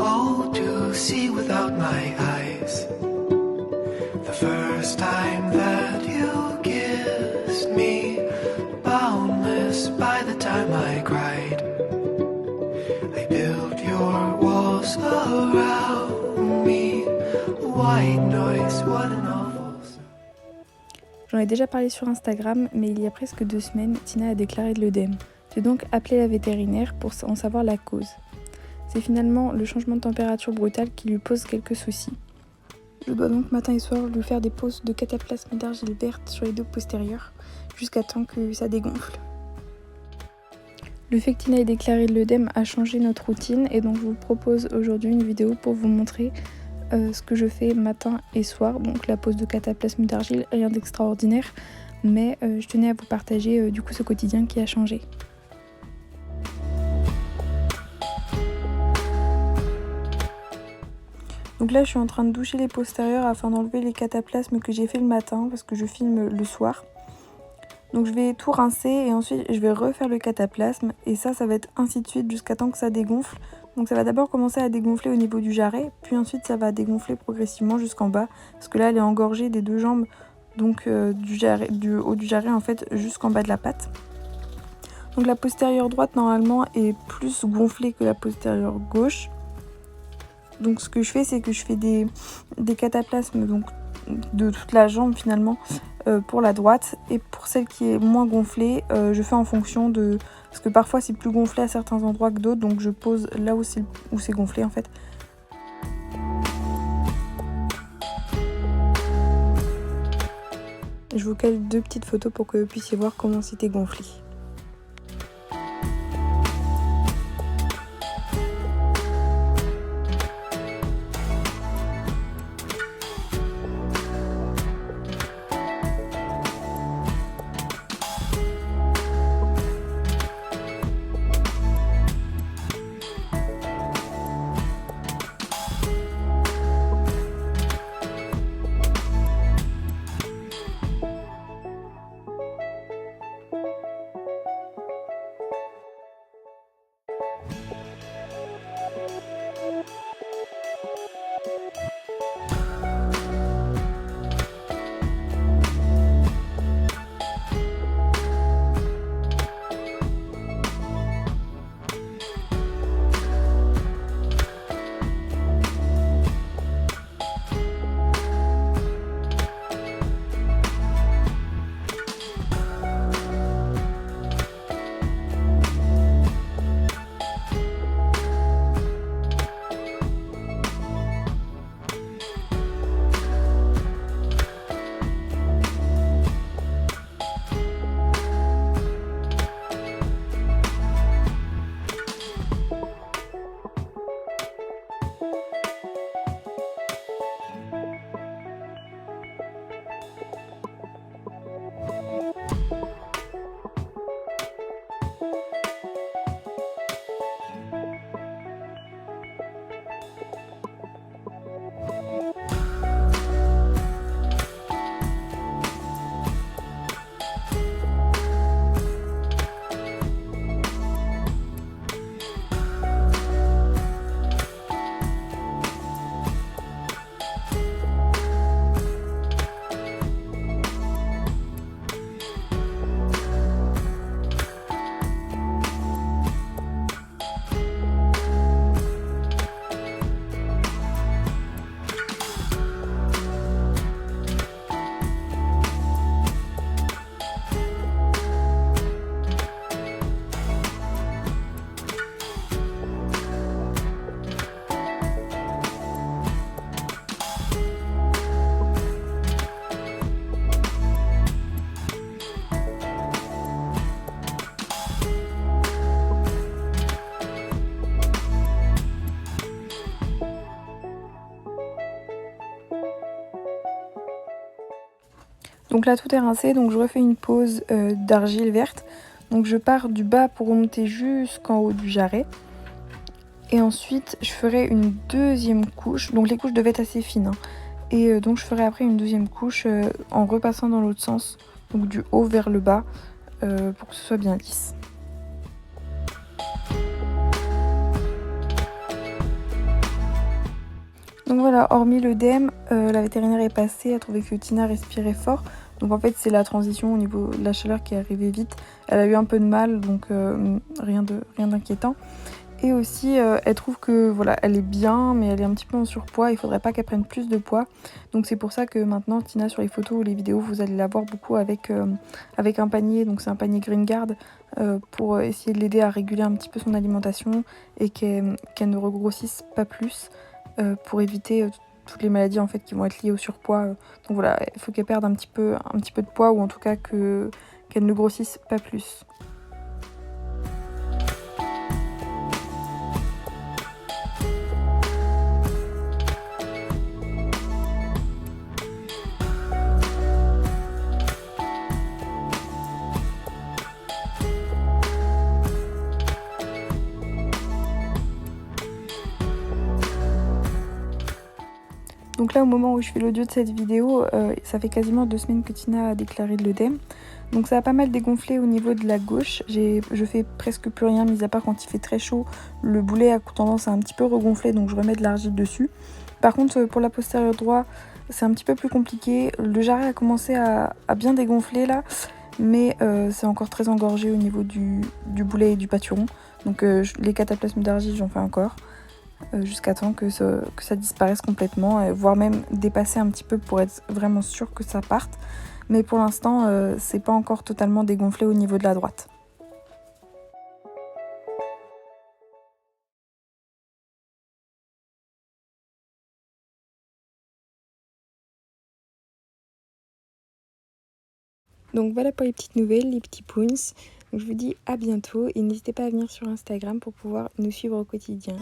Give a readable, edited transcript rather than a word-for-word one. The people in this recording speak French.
Oh, to see without my eyes, the first time that you kissed me, boundless by the time I cried. I built your walls around me, white noise, what an awful sound. J'en ai déjà parlé sur Instagram, mais il y a presque 2 semaines, Tina a déclaré de l'œdème. J'ai donc appelé la vétérinaire pour en savoir la cause. C'est finalement le changement de température brutal qui lui pose quelques soucis. Je dois donc matin et soir lui faire des pauses de cataplasme d'argile verte sur les dos postérieurs, jusqu'à temps que ça dégonfle. Le fait que Tina ait déclaré de l'œdème a changé notre routine, et donc je vous propose aujourd'hui une vidéo pour vous montrer ce que je fais matin et soir. Donc la pose de cataplasme d'argile, rien d'extraordinaire, mais je tenais à vous partager du coup ce quotidien qui a changé. Donc là je suis en train de doucher les postérieurs afin d'enlever les cataplasmes que j'ai fait le matin parce que je filme le soir. Donc je vais tout rincer et ensuite je vais refaire le cataplasme, et ça va être ainsi de suite jusqu'à temps que ça dégonfle. Donc ça va d'abord commencer à dégonfler au niveau du jarret, puis ensuite ça va dégonfler progressivement jusqu'en bas, parce que là elle est engorgée des 2 jambes, donc du haut du jarret en fait jusqu'en bas de la patte. Donc la postérieure droite normalement est plus gonflée que la postérieure gauche. Donc ce que je fais, c'est que je fais des cataplasmes donc de toute la jambe finalement pour la droite, et pour celle qui est moins gonflée, je fais en fonction de... Parce que parfois c'est plus gonflé à certains endroits que d'autres, donc je pose là où c'est gonflé en fait. Je vous cale 2 petites photos pour que vous puissiez voir comment c'était gonflé. Donc là tout est rincé, donc je refais une pose d'argile verte. Donc je pars du bas pour remonter jusqu'en haut du jarret. Et ensuite je ferai une deuxième couche, donc les couches devaient être assez fines, hein. Et donc je ferai après une deuxième couche en repassant dans l'autre sens, donc du haut vers le bas, pour que ce soit bien lisse. Donc voilà, hormis l'œdème, la vétérinaire est passée, a trouvé que Tina respirait fort. Donc en fait c'est la transition au niveau de la chaleur qui est arrivée vite. Elle a eu un peu de mal, donc rien d'inquiétant. Et aussi elle trouve que voilà, elle est bien, mais elle est un petit peu en surpoids, il faudrait pas qu'elle prenne plus de poids. Donc c'est pour ça que maintenant Tina, sur les photos ou les vidéos, vous allez la voir beaucoup avec un panier. Donc c'est un panier GreenGuard pour essayer de l'aider à réguler un petit peu son alimentation et qu'elle ne regrossisse pas plus, pour éviter toutes les maladies en fait qui vont être liées au surpoids. Donc voilà, il faut qu'elle perde un petit peu de poids, ou en tout cas qu'elle ne grossisse pas plus. Donc là, au moment où je fais l'audio de cette vidéo, ça fait quasiment 2 semaines que Tina a déclaré de l'œdème. Donc ça a pas mal dégonflé au niveau de la gauche. Je fais presque plus rien, mis à part quand il fait très chaud. Le boulet a tendance à un petit peu regonfler, donc je remets de l'argile dessus. Par contre, pour la postérieure droit, c'est un petit peu plus compliqué. Le jarret a commencé à bien dégonfler là, mais c'est encore très engorgé au niveau du boulet et du pâturon. Donc les cataplasmes d'argile, j'en fais encore. Jusqu'à temps que ça disparaisse complètement, voire même dépasser un petit peu pour être vraiment sûr que ça parte. Mais pour l'instant, c'est pas encore totalement dégonflé au niveau de la droite. Donc voilà pour les petites nouvelles, les petits poons. Donc je vous dis à bientôt et n'hésitez pas à venir sur Instagram pour pouvoir nous suivre au quotidien.